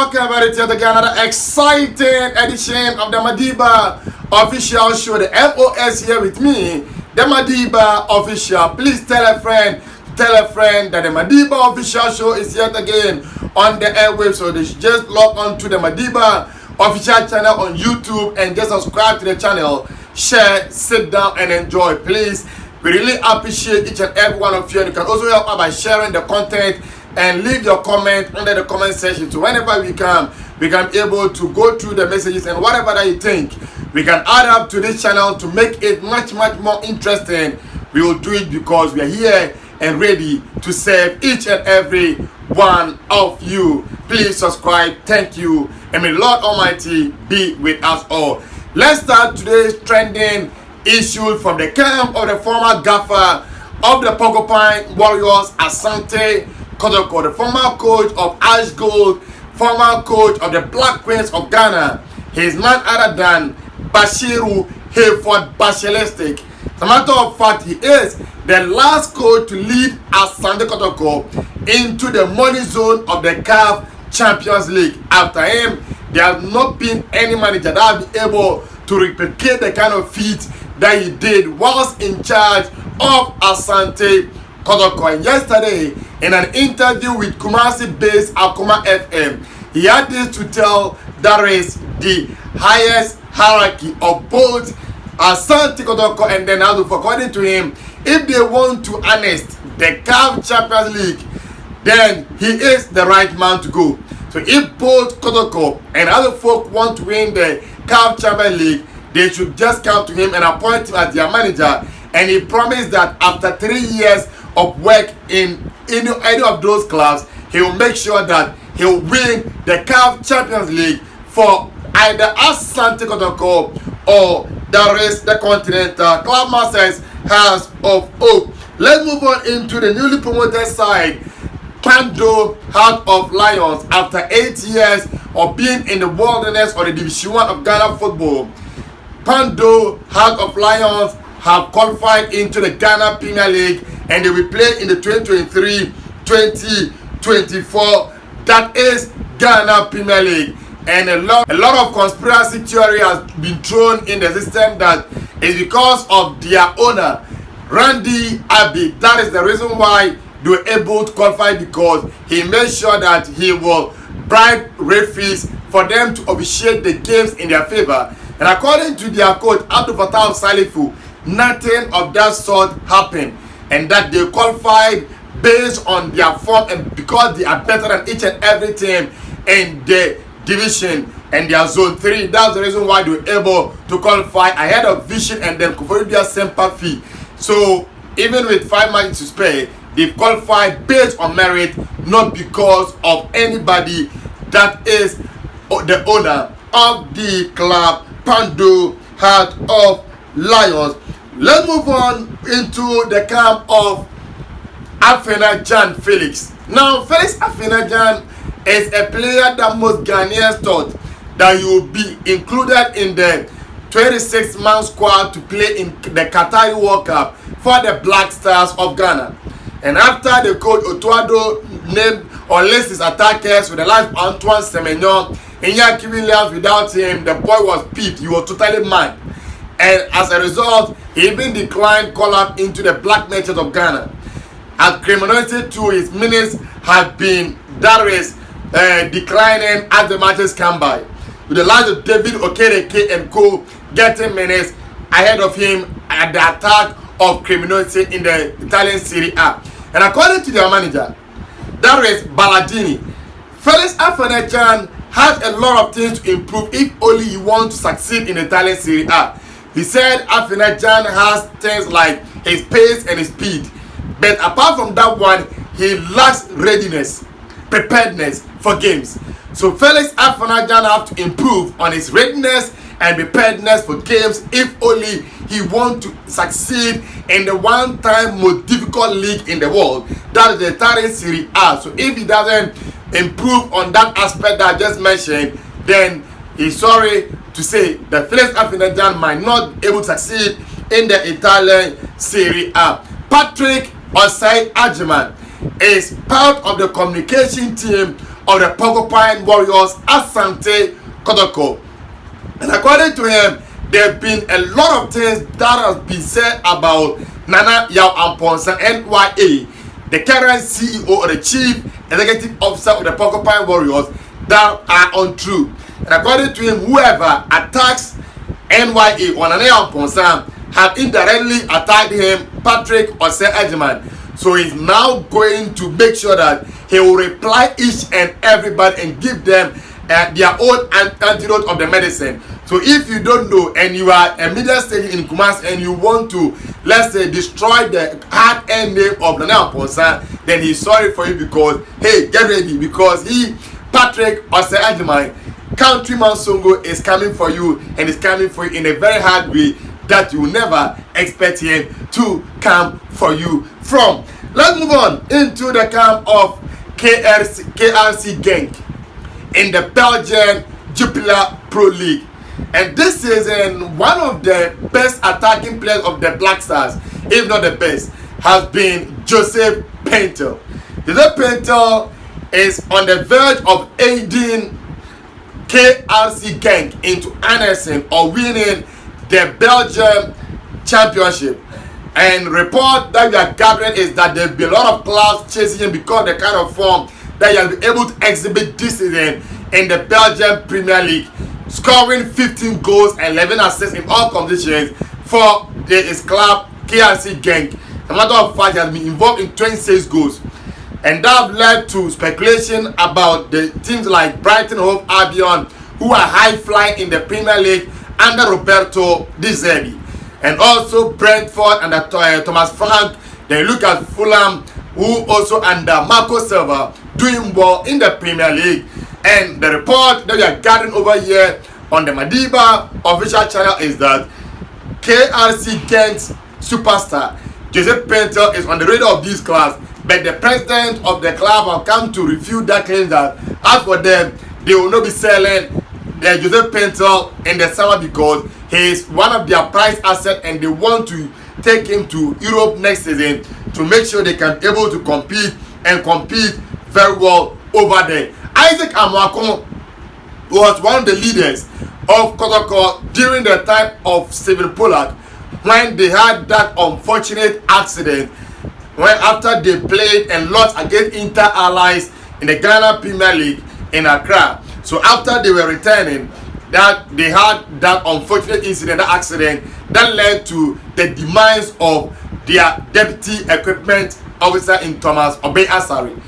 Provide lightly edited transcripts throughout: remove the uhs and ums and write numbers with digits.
welcome everybody to another exciting edition of the Madiba Official Show. The MOS here with me, the Madiba Official. Please tell a friend that the Madiba Official Show is yet again on the airwaves. So they should just log on to the Madiba Official channel on YouTube and just subscribe to the channel. Share, sit down and enjoy. Please, we really appreciate each and every one of you. And you can also help out by sharing the content and leave your comment under the comment section. So whenever we can be able to go through the messages and whatever that you think we can add up to this channel to make it much more interesting. We will do it because we are here and ready to serve each and every one of you. Please subscribe. Thank you, and may Lord Almighty be with us all. Let's start today's trending issue from the camp of the former gaffer of the Porcupine Warriors, Asante Kotoko, the former coach of Ash Gold, former coach of the Black Queens of Ghana. He is none other than Bashiru Hayford Bashelistic. As a matter of fact, he is the last coach to lead Asante Kotoko into the money zone of the CAF Champions League. After him, there has not been any manager that has been able to replicate the kind of feat that he did whilst in charge of Asante Kotoko. And yesterday, in an interview with Kumasi-based Akuma FM, he had this to tell: that is the highest hierarchy of both Asante Kotoko and then Adolfo. According to him, if they want to harness the CAF Champions League, then he is the right man to go. So if both Kotoko and other folk want to win the CAF Champions League, they should just come to him and appoint him as their manager. And he promised that after 3 years of work in any of those clubs, he will make sure that he will win the CAF Champions League for either Asante Kotoko or the rest the Continental Club Masters House of Oak. Let's move on into the newly promoted side, Pando Heart of Lions. After 8 years of being in the wilderness of the Division 1 of Ghana football, Pando Heart of Lions have qualified into the Ghana Premier League, and they will play in the 2023-2024, that is Ghana Premier League. And a lot of conspiracy theory has been thrown in the system that is because of their owner, Randy Abbey. That is the reason why they were able to qualify, because he made sure that he will bribe referees for them to officiate the games in their favor. And according to their coach, Abdul Fattah Salifu, nothing of that sort happened, and that they qualified based on their form and because they are better than each and every team in the division and their zone 3. That's the reason why they were able to qualify ahead of Vision and then Koforidua Sympathy. So even with 5 matches to spare, they've qualified based on merit, not because of anybody that is the owner of the club, Pando Heart of Lions. Let's move on into the camp of Afena-Gyan Felix. Now, Felix Afena-Gyan is a player that most Ghanaians thought that he would be included in the 26-man squad to play in the Qatari World Cup for the Black Stars of Ghana. And after the coach Otuado named or lists his attackers with the likes of Antoine Semenyo and Yaki Williams, without him, the boy was peeved. He was totally mad. And as a result, he even declined call-up into the Black Nations of Ghana. At criminality too, his minutes have been declining as the matches come by, with the likes of David Okereke and co getting minutes ahead of him at the attack of criminality in the Italian Serie A. And according to their manager, that is Balladini, Felix Afena-Gyan has a lot of things to improve if only he wants to succeed in the Italian Serie A. He said Afena-Gyan has things like his pace and his speed, but apart from that one, he lacks readiness, preparedness for games. So Felix Afena-Gyan have to improve on his readiness and preparedness for games if only he wants to succeed in the one-time most difficult league in the world, that is the Italian Serie A. So if he doesn't improve on that aspect that I just mentioned, then he's sorry to say that Felix Afena-Gyan might not be able to succeed in the Italian Serie A. Patrick Osei Agyman is part of the communication team of the Porcupine Warriors, Asante Kotoko. And according to him, there have been a lot of things that has been said about Nana Yaw Amponsah NYA, the current CEO or the Chief Executive Officer of the Porcupine Warriors, that are untrue. And according to him, whoever attacks NYA or Nana Yaw Amponsah have indirectly attacked him, Patrick or A.Gyan. So he's now going to make sure that he will reply each and everybody and give them their own antidote of the medicine. So if you don't know and you are a media station in Kumasi and you want to, let's say, destroy the hard-earned name of Nana Amponsah, then he's sorry for you, because, hey, get ready, because he, Patrick or A.Gyan, Countryman Songo, is coming for you, and is coming for you in a very hard way that you will never expect him to come for you from. Let's move on into the camp of KRC Genk in the Belgian Jupiler Pro League. And this season, one of the best attacking players of the Black Stars, if not the best, has been Joseph Painter. Joseph Painter is on the verge of aiding KRC Genk into annexing or winning the Belgian Championship. And report that we are gathering is that there will be a lot of clubs chasing him because of the kind of form that he has been able to exhibit this season in the Belgian Premier League, scoring 15 goals and 11 assists in all competitions for his club KRC Genk. A matter of fact, he has been involved in 26 goals. And that led to speculation about the teams like Brighton Hove Albion, who are high flying in the Premier League under Roberto Di Zerbi, and also Brentford under Thomas Frank. Then look at Fulham, who also under Marco Silva, doing well in the Premier League. And the report that we are gathering over here on the Madiba official channel is that KRC Genk's superstar Joseph Painter is on the radar of these clubs, but the president of the club have come to refute that claim that as for them, they will not be selling Joseph Painter in the summer because he is one of their prized assets, and they want to take him to Europe next season to make sure they can be able to compete very well over there. Isaac Amoakon was one of the leaders of Kotoko during the time of Stephen Pollard, when they had that unfortunate accident when after they played and lost against Inter Allies in the Ghana Premier League in Accra. So after they were returning, that they had that unfortunate incident, that accident that led to the demise of their deputy equipment officer in Thomas Obey Asari.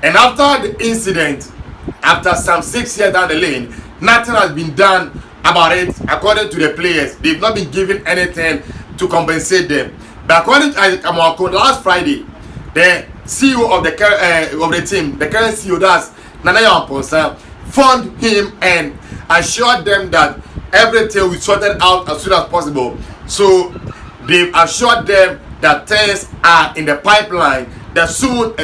And after the incident, after some 6 years down the lane, nothing has been done about it. According to the players, they've not been given anything to compensate them. But according to Isaac Amoakon, last Friday, the CEO of the team, the current CEO, that's Nana Yaw Amponsah, phoned him and assured them that everything will be sorted out as soon as possible. So they've assured them that things are in the pipeline, that soon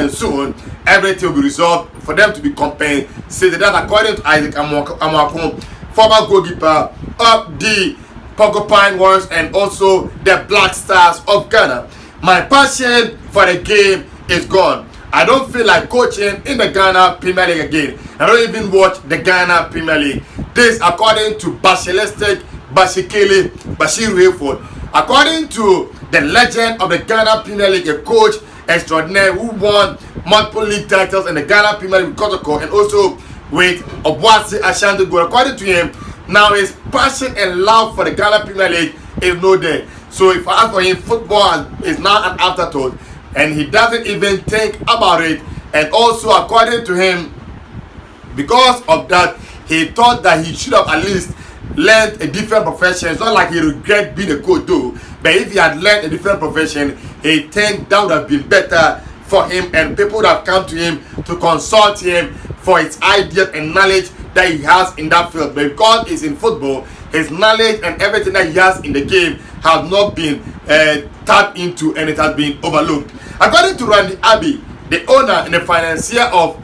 everything will be resolved for them to be compensated. That according to Isaac Amoakon, former goalkeeper of the Porcupine Warriors and also the Black Stars of Ghana. My passion for the game is gone. I don't feel like coaching in the Ghana Premier League again. I don't even watch the Ghana Premier League. This according to Bashilistic Bashikele Bashir Hayford. According to the legend of the Ghana Premier League, a coach extraordinaire who won multiple league titles in the Ghana Premier League with Kotoko and also with Obuasi Ashanti Goal. According to him, now his passion and love for the Ghana Premier League is no there. So if I ask for him, football is now an afterthought, and he doesn't even think about it. And also according to him, because of that, he thought that he should have at least learned a different profession. It's not like he regret being a coach though, but if he had learned a different profession, he think that would have been better for him, and people would have come to him to consult him for his ideas and knowledge that he has in that field. But because he's in football, his knowledge and everything that he has in the game has not been tapped into, and it has been overlooked. According to Randy Abbey, the owner and the financier of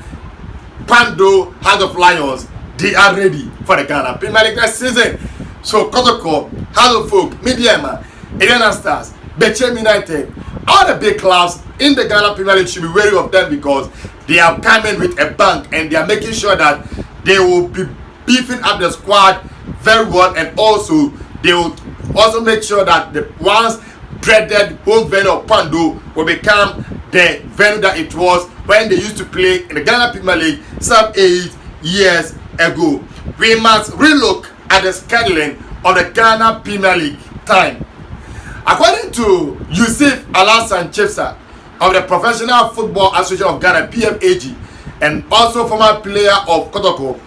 Pando Heart of Lions, they are ready for the Ghana Premier League next season. So Kotoko, Heart of Folk, Midiama, Indiana Stars, Bechem United, all the big clubs in the Ghana Premier League should be wary of them, because they are coming with a bang and they are making sure that they will be beefing up the squad very well, and also they will also make sure that the once dreaded home venue of Pando will become the venue that it was when they used to play in the Ghana Premier League some 8 years ago. We must relook at the scheduling of the Ghana Premier League time. According to Yusuf Alassane Chefsa of the Professional Football Association of Ghana, PFAG, and also former player of Kotoko,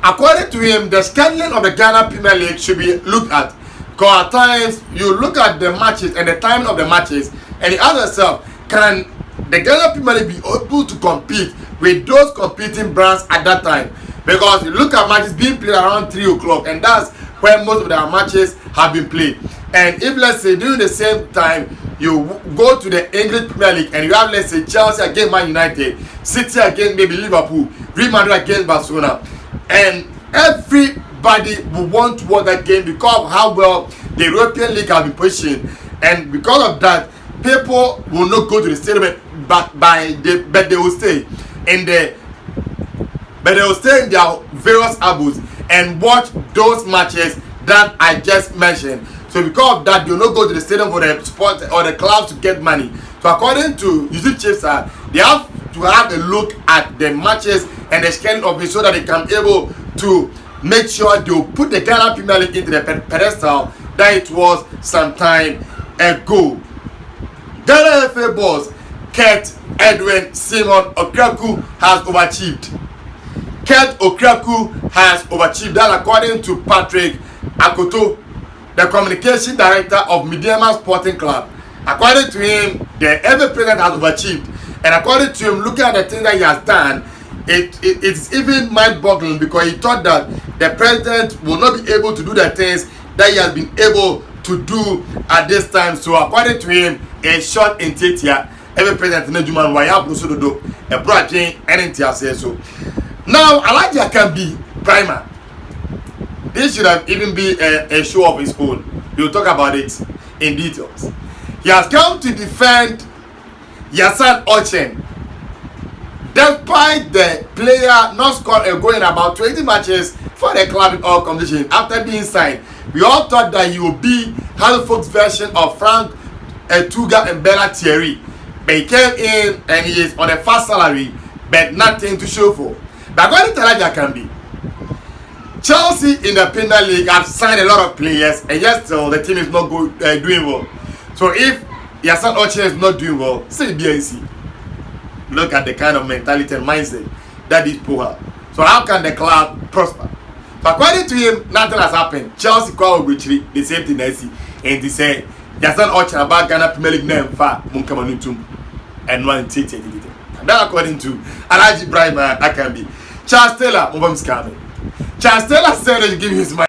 according to him, the scheduling of the Ghana Premier League should be looked at. Because at times, you look at the matches and the timing of the matches, and you ask yourself, can the Ghana Premier League be able to compete with those competing brands at that time? Because you look at matches being played around 3 o'clock, and that's where most of their matches have been played. And if, let's say, during the same time, you go to the English Premier League and you have, let's say, Chelsea against Man United, City against maybe Liverpool, Real Madrid against Barcelona, and everybody will want to watch that game because of how well the European League has been pushing, and because of that, people will not go to the stadium, but they will stay in their various abos and watch those matches that I just mentioned. So because of that, they will not go to the stadium for the sport or the clubs to get money. So according to Yusuf Chefsa, they have to have a look at the matches and the schedule of it so that they can be able to make sure they will put the Ghana Premier League into the pedestal that it was some time ago. Ghana FA boss Kurt Edwin Simon Okraku has overachieved. Kurt Okraku has overachieved. That according to Patrick Akoto, the communication director of Midiama Sporting Club. According to him, the FA president has overachieved. And according to him, looking at the things that he has done, it's even mind-boggling because he thought that the president will not be able to do the things that he has been able to do at this time. So according to him, a short in here, every president in the human way have also to do a project and so. Now, Alhaji Akambi primer. This should have even been a show of his own. We'll talk about it in details. He has come to defend Yasan Ochen. Despite the player not scored a goal in about 20 matches for the club in all competitions after being signed, we all thought that he would be Halifax version of Frank Tuga and Bella Thierry. But he came in and he is on a fast salary, but nothing to show for. But according to Alhaji Akambi, Chelsea in the Premier League have signed a lot of players, and yet still the team is not doing well. So if Yasan Ochen is not doing well, say BNC. Look at the kind of mentality and mindset that these people have. So how can the club prosper? So according to him, nothing has happened. Chelsea called Richie the same thing as he, and he said Yasan Ochen about Ghana Premier League name fa Munkamanutum and one titi. That according to Alhaji Akambi. Charles Taylor, Charles Taylor said that he give his money.